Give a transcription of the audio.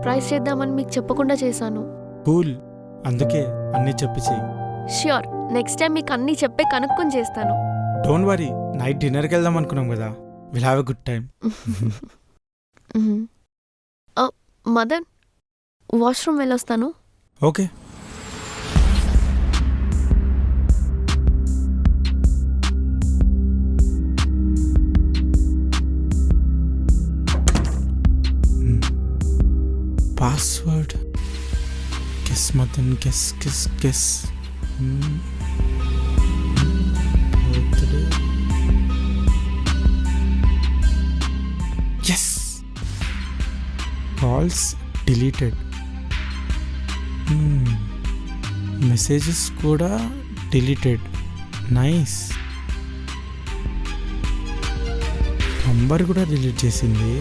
Surprise చేద్దామని మీకు చెప్పకుండా చేశాను. కూల్, అందుకే అన్నీ చెప్పేసి. ష్యూర్, నెక్స్ట్ టైం మీకు అన్నీ చెప్పే కనుక్కొని చేస్తాను. డోంట్ వరీ, నైట్ డిన్నర్కి వెళ్దాం అనుకున్నాం కదా, will have a good time. Madan, washroom వెళ్ళొస్తాను. Okay. Password guess Madan, guess guess guess. Yes, calls deleted, messages కూడా డిలీటెడ్. నైస్. నంబర్ కూడా డిలీట్ చేసింది.